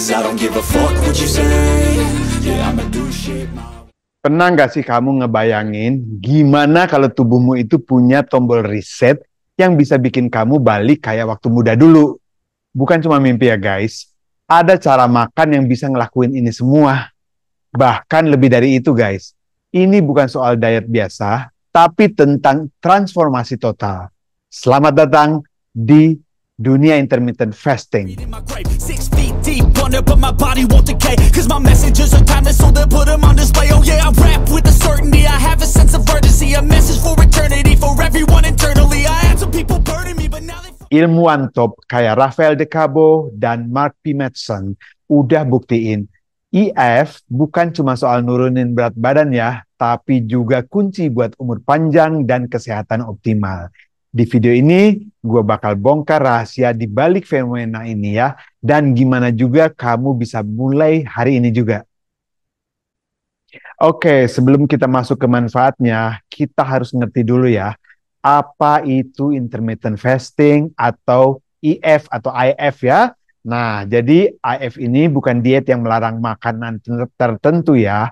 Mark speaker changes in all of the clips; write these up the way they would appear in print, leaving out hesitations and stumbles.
Speaker 1: 'cause I don't give a fuck what you say. Yeah, I'ma do shit my way.
Speaker 2: Pernah nggak sih kamu ngebayangin gimana kalau tubuhmu itu punya tombol reset yang bisa bikin kamu balik kayak waktu muda dulu? Bukan cuma mimpi ya guys, ada cara makan yang bisa ngelakuin ini semua. Bahkan lebih dari itu guys, ini bukan soal diet biasa, tapi tentang transformasi total. Selamat datang di dunia intermittent fasting.
Speaker 1: In my grave, 6 feet deep under, but my body won't decay. 'Cause my messages are timeless, so they put them on display. Oh yeah, I rap with a certainty, I have a sense of urgency, a message for eternity, for everyone internally. I had some people burning me, but now they...
Speaker 2: Ilmuwan top kayak Rafael De Cabo dan Mark P. Madsen udah buktiin IF bukan cuma soal nurunin berat badan ya, tapi juga kunci buat umur panjang dan kesehatan optimal. Di video ini, gue bakal bongkar rahasia di balik fenomena ini ya, dan gimana juga kamu bisa mulai hari ini juga. Oke, sebelum kita masuk ke manfaatnya, kita harus ngerti dulu ya, apa itu intermittent fasting atau IF atau IF ya. Nah, jadi IF ini bukan diet yang melarang makanan tertentu ya,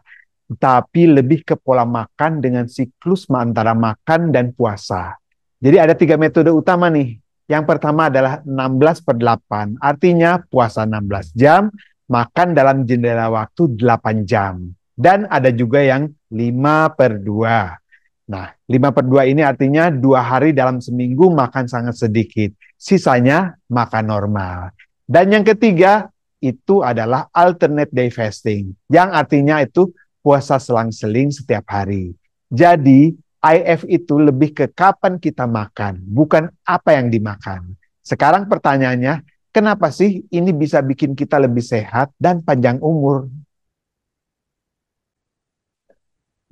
Speaker 2: tapi lebih ke pola makan dengan siklus antara makan dan puasa. Jadi ada 3 metode utama nih. Yang pertama adalah 16/8, artinya puasa 16 jam, makan dalam jendela waktu 8 jam. Dan ada juga yang 5/2. Nah, 5/2 ini artinya 2 hari dalam seminggu makan sangat sedikit, sisanya makan normal. Dan yang ketiga, itu adalah alternate day fasting, yang artinya itu puasa selang-seling setiap hari. Jadi, IF itu lebih ke kapan kita makan, bukan apa yang dimakan. Sekarang pertanyaannya, kenapa sih ini bisa bikin kita lebih sehat dan panjang umur?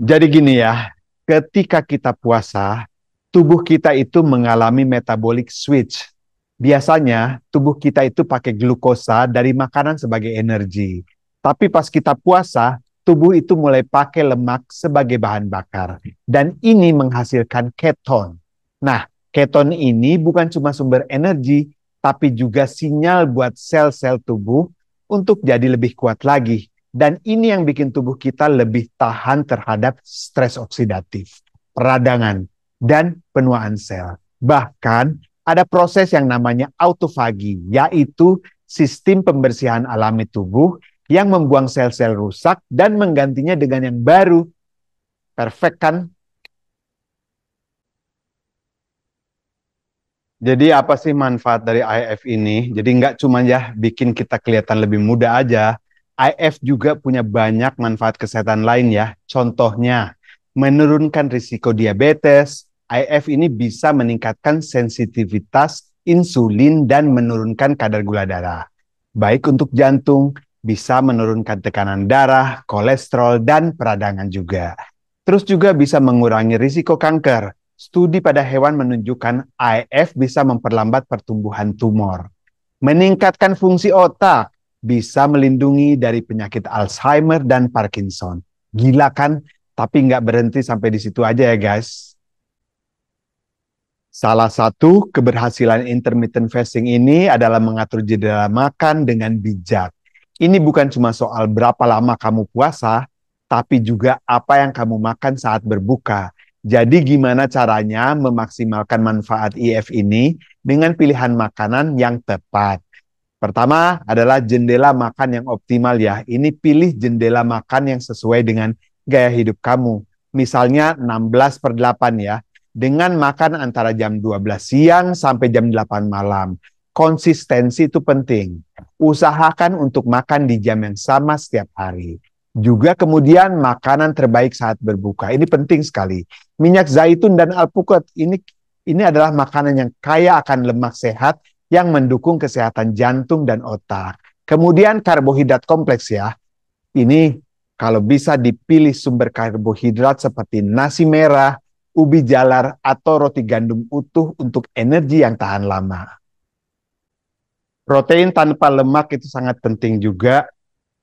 Speaker 2: Jadi gini ya, ketika kita puasa, tubuh kita itu mengalami metabolic switch. Biasanya tubuh kita itu pakai glukosa dari makanan sebagai energi. Tapi pas kita puasa, tubuh itu mulai pakai lemak sebagai bahan bakar. Dan ini menghasilkan keton. Nah, keton ini bukan cuma sumber energi, tapi juga sinyal buat sel-sel tubuh untuk jadi lebih kuat lagi. Dan ini yang bikin tubuh kita lebih tahan terhadap stres oksidatif, peradangan, dan penuaan sel. Bahkan, ada proses yang namanya autofagi, yaitu sistem pembersihan alami tubuh yang membuang sel-sel rusak dan menggantinya dengan yang baru. Perfect kan? Jadi apa sih manfaat dari IF ini? Jadi nggak cuma ya bikin kita kelihatan lebih muda aja. IF juga punya banyak manfaat kesehatan lain ya. Contohnya, menurunkan risiko diabetes. IF ini bisa meningkatkan sensitivitas insulin dan menurunkan kadar gula darah. Baik untuk jantung, bisa menurunkan tekanan darah, kolesterol, dan peradangan juga. Terus juga bisa mengurangi risiko kanker. Studi pada hewan menunjukkan IF bisa memperlambat pertumbuhan tumor. Meningkatkan fungsi otak, bisa melindungi dari penyakit Alzheimer dan Parkinson. Gila kan? Tapi nggak berhenti sampai di situ aja ya guys. Salah satu keberhasilan intermittent fasting ini adalah mengatur jendela makan dengan bijak. Ini bukan cuma soal berapa lama kamu puasa, tapi juga apa yang kamu makan saat berbuka. Jadi gimana caranya memaksimalkan manfaat IF ini dengan pilihan makanan yang tepat. Pertama adalah jendela makan yang optimal ya. Ini pilih jendela makan yang sesuai dengan gaya hidup kamu. Misalnya 16/8 ya. Dengan makan antara jam 12 siang sampai jam 8 malam. Konsistensi itu penting. Usahakan untuk makan di jam yang sama setiap hari. Juga kemudian makanan terbaik saat berbuka. Ini penting sekali. Minyak zaitun dan alpukat ini adalah makanan yang kaya akan lemak sehat yang mendukung kesehatan jantung dan otak. Kemudian karbohidrat kompleks ya. Ini kalau bisa dipilih sumber karbohidrat seperti nasi merah, ubi jalar, atau roti gandum utuh untuk energi yang tahan lama. Protein tanpa lemak itu sangat penting juga.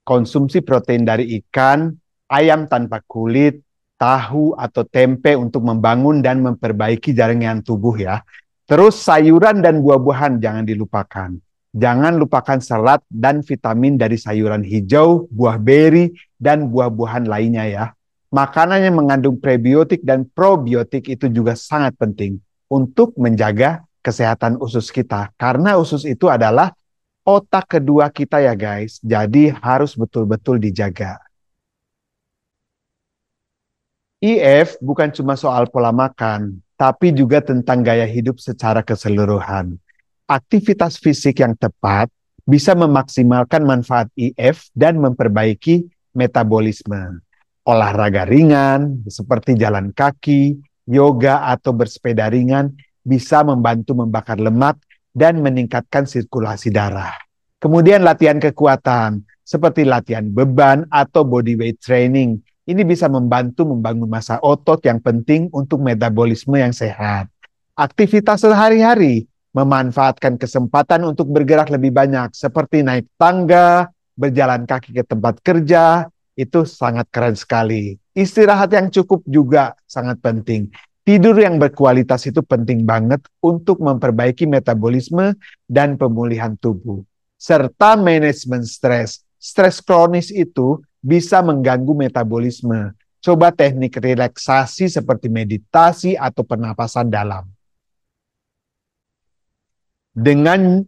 Speaker 2: Konsumsi protein dari ikan, ayam tanpa kulit, tahu atau tempe untuk membangun dan memperbaiki jaringan tubuh ya. Terus sayuran dan buah-buahan jangan dilupakan. Jangan lupakan serat dan vitamin dari sayuran hijau, buah beri, dan buah-buahan lainnya ya. Makanan yang mengandung prebiotik dan probiotik itu juga sangat penting untuk menjaga kesehatan usus kita. Karena usus itu adalah otak kedua kita ya guys. Jadi harus betul-betul dijaga. IF bukan cuma soal pola makan, tapi juga tentang gaya hidup secara keseluruhan. Aktivitas fisik yang tepat bisa memaksimalkan manfaat IF dan memperbaiki metabolisme. Olahraga ringan seperti jalan kaki, yoga atau bersepeda ringan bisa membantu membakar lemak dan meningkatkan sirkulasi darah. Kemudian latihan kekuatan seperti latihan beban atau body weight training. Ini bisa membantu membangun massa otot yang penting untuk metabolisme yang sehat. Aktivitas sehari-hari memanfaatkan kesempatan untuk bergerak lebih banyak seperti naik tangga, berjalan kaki ke tempat kerja, itu sangat keren sekali. Istirahat yang cukup juga sangat penting. Tidur yang berkualitas itu penting banget untuk memperbaiki metabolisme dan pemulihan tubuh. Serta manajemen stres. Stres kronis itu bisa mengganggu metabolisme. Coba teknik relaksasi seperti meditasi atau pernapasan dalam. Dengan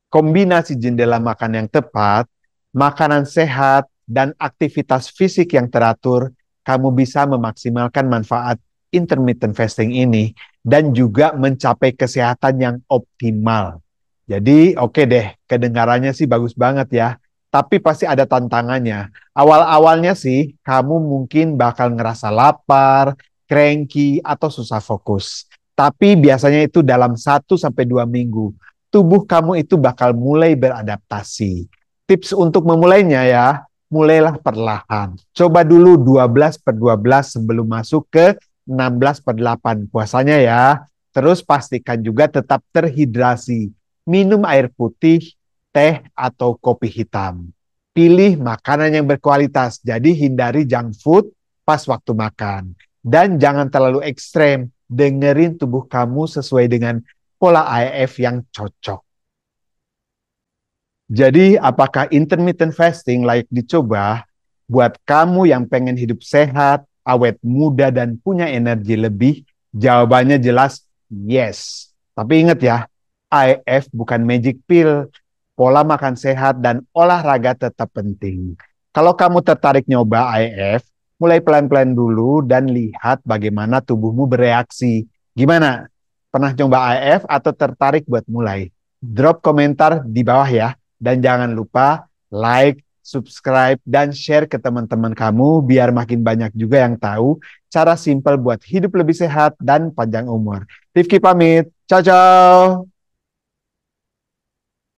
Speaker 2: kombinasi jendela makan yang tepat, makanan sehat, dan aktivitas fisik yang teratur, kamu bisa memaksimalkan manfaat intermittent fasting ini dan juga mencapai kesehatan yang optimal. Jadi oke deh, kedengarannya sih bagus banget ya. Tapi pasti ada tantangannya. Awal-awalnya sih kamu mungkin bakal ngerasa lapar, cranky, atau susah fokus. Tapi biasanya itu dalam 1 sampai 2 minggu, tubuh kamu itu bakal mulai beradaptasi. Tips untuk memulainya ya, mulailah perlahan. Coba dulu 12/12 sebelum masuk ke 16/8 puasanya ya. Terus pastikan juga tetap terhidrasi. Minum air putih, teh, atau kopi hitam. Pilih makanan yang berkualitas, jadi hindari junk food pas waktu makan. Dan jangan terlalu ekstrem, dengerin tubuh kamu sesuai dengan pola IF yang cocok. Jadi apakah intermittent fasting layak dicoba? Buat kamu yang pengen hidup sehat, awet muda, dan punya energi lebih, jawabannya jelas yes. Tapi ingat ya, IF bukan magic pill. Pola makan sehat dan olahraga tetap penting. Kalau kamu tertarik nyoba IF, mulai pelan-pelan dulu dan lihat bagaimana tubuhmu bereaksi. Gimana? Pernah nyoba IF atau tertarik buat mulai? Drop komentar di bawah ya. Dan jangan lupa like, subscribe, dan share ke teman-teman kamu biar makin banyak juga yang tahu cara simpel buat hidup lebih sehat dan panjang umur. Rifki pamit. Ciao, ciao.